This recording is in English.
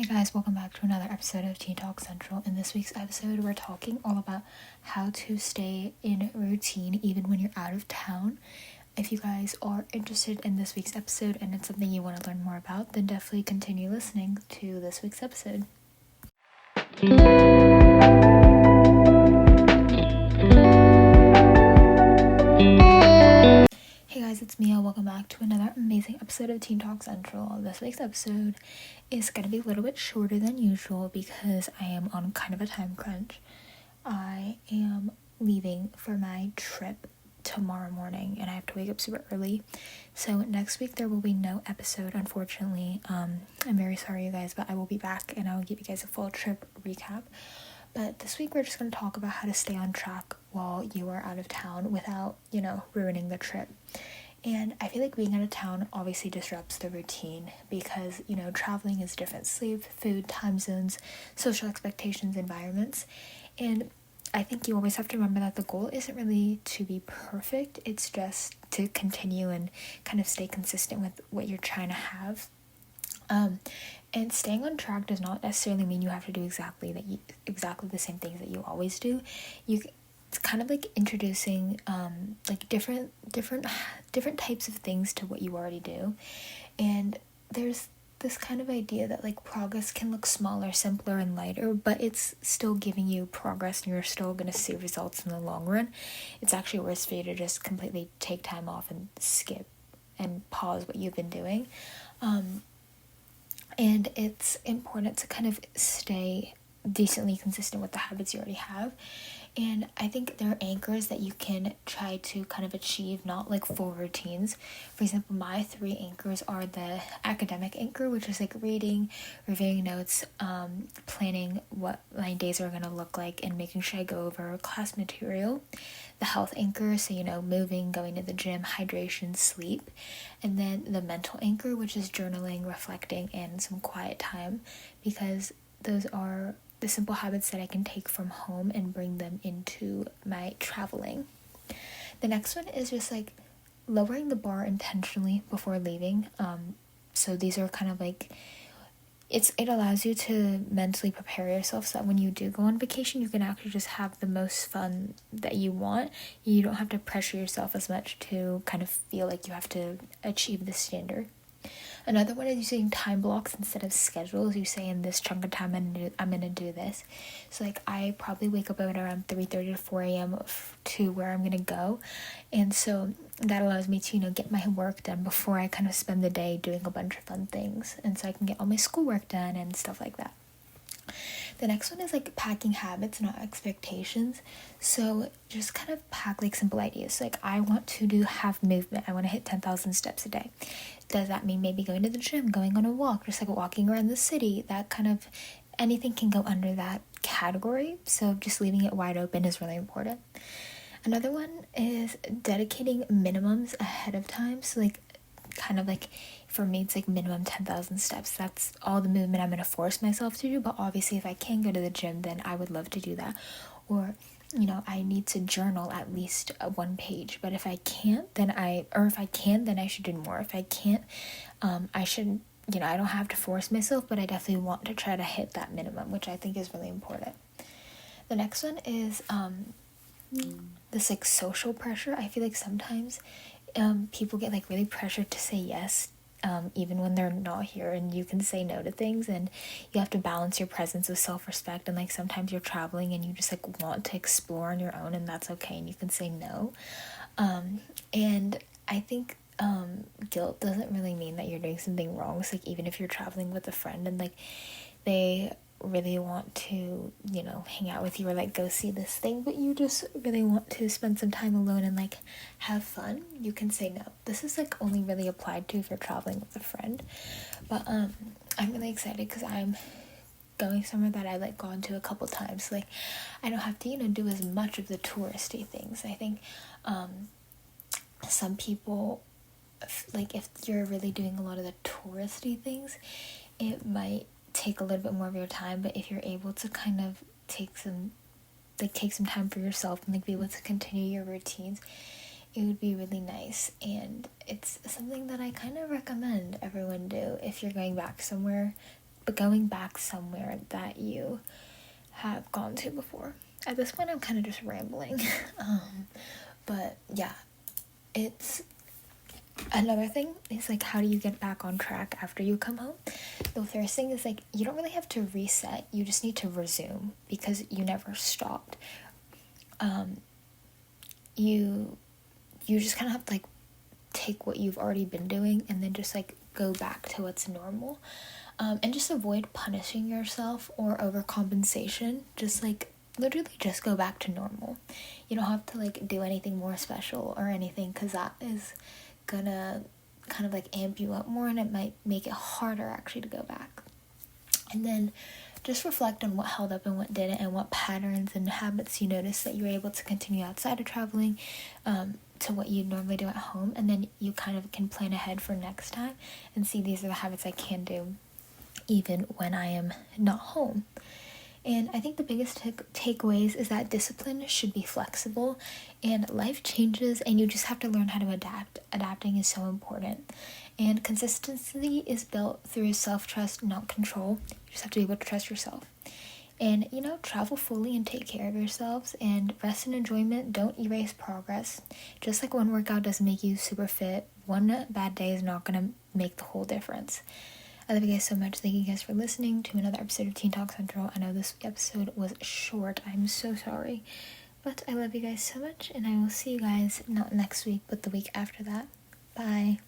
Hey guys, welcome back to another episode of Teen Talk Central. In this week's episode, we're talking all about how to stay in routine even when you're out of town. If you guys are interested in this week's episode and it's something you want to learn more about, then definitely continue listening to this week's episode. Hey guys, it's Mia. Welcome back to another amazing episode of Teen Talk Central. This week's episode is going to be a little bit shorter than usual because I am on kind of a time crunch. I am leaving for my trip tomorrow morning and I have to wake up super early. So next week there will be no episode, unfortunately. I'm very sorry, you guys, but I will be back and I will give you guys a full trip recap. But this week we're just going to talk about how to stay on track while you are out of town without, ruining the trip. And I feel like being out of town obviously disrupts the routine because, traveling is different. Sleep, food, time zones, social expectations, environments. And I think you always have to remember that the goal isn't really to be perfect. It's just to continue and kind of stay consistent with what you're trying to have. And staying on track does not necessarily mean you have to do exactly the same things that you always do. It's kind of like introducing different types of things to what you already do. And there's this kind of idea that progress can look smaller, simpler, and lighter, but it's still giving you progress and you're still going to see results in the long run. It's actually worse for you to just completely take time off and skip and pause what you've been doing. And it's important to kind of stay decently consistent with the habits you already have. And I think there are anchors that you can try to kind of achieve, not like full routines. For example, my 3 anchors are the academic anchor, which is like reading, reviewing notes, planning what my days are going to look like, and making sure I go over class material. The health anchor, so moving, going to the gym, hydration, sleep. And then the mental anchor, which is journaling, reflecting, and some quiet time, because those are the simple habits that I can take from home and bring them into my traveling. The next one is just lowering the bar intentionally before leaving. So these are kind of it allows you to mentally prepare yourself so that when you do go on vacation, you can actually just have the most fun that you want. You don't have to pressure yourself as much to kind of feel like you have to achieve the standard. Another one is using time blocks instead of schedules. You say, in this chunk of time I'm gonna do this. So I probably wake up at around 3:30 to 4 a.m. to where I'm gonna go, and so that allows me to get my work done before I kind of spend the day doing a bunch of fun things, and so I can get all my schoolwork done and stuff like that. The next one is packing habits, not expectations. So just kind of pack simple ideas. So I want to have movement. I want to hit 10,000 steps a day. Does that mean maybe going to the gym, going on a walk, just walking around the city? That kind of, anything can go under that category. So just leaving it wide open is really important. Another one is dedicating minimums ahead of time. So for me, it's minimum 10,000 steps. That's all the movement I'm going to force myself to do. But obviously, if I can go to the gym, then I would love to do that. Or, I need to journal at least 1 page. But if I can't, if I can, then I should do more. If I can't, I shouldn't, I don't have to force myself, but I definitely want to try to hit that minimum, which I think is really important. The next one is this social pressure. I feel sometimes people get really pressured to say yes, even when they're not here, and you can say no to things, and you have to balance your presence with self-respect. And sometimes you're traveling and you just want to explore on your own, and that's okay, and you can say no. And I think guilt doesn't really mean that you're doing something wrong. So even if you're traveling with a friend and they really want to hang out with you or go see this thing, but you just really want to spend some time alone and have fun, you can say no. This is only really applied to if you're traveling with a friend. But I'm really excited because I'm going somewhere that I've gone to a couple times. I don't have to do as much of the touristy things. I think some people, if you're really doing a lot of the touristy things, it might take a little bit more of your time. But if you're able to kind of take some time for yourself and be able to continue your routines, it would be really nice. And it's something that I kind of recommend everyone do if you're going back somewhere but going back somewhere that you have gone to before. At this point, I'm kind of just rambling. But yeah, it's another thing is like, how do you get back on track after you come home? The first thing is like, you don't really have to reset, you just need to resume, because you never stopped. You just kind of have to like take what you've already been doing and then just like go back to what's normal, and just avoid punishing yourself or overcompensation. Just like literally just go back to normal. You don't have to like do anything more special or anything, because that is gonna kind of like amp you up more, and it might make it harder actually to go back. And then just reflect on what held up and what didn't, and what patterns and habits you noticed that you were able to continue outside of traveling, to what you'd normally do at home. And then you kind of can plan ahead for next time and see, these are the habits I can do even when I am not home. And I think the biggest takeaways is that discipline should be flexible, and life changes and you just have to learn how to adapt. Adapting is so important. And consistency is built through self-trust, not control. You just have to be able to trust yourself. And, travel fully and take care of yourselves, and rest and enjoyment don't erase progress. Just like one workout doesn't make you super fit, one bad day is not going to make the whole difference. I love you guys so much. Thank you guys for listening to another episode of Teen Talk Central. I know this episode was short. I'm so sorry. But I love you guys so much, and I will see you guys not next week, but the week after that. Bye.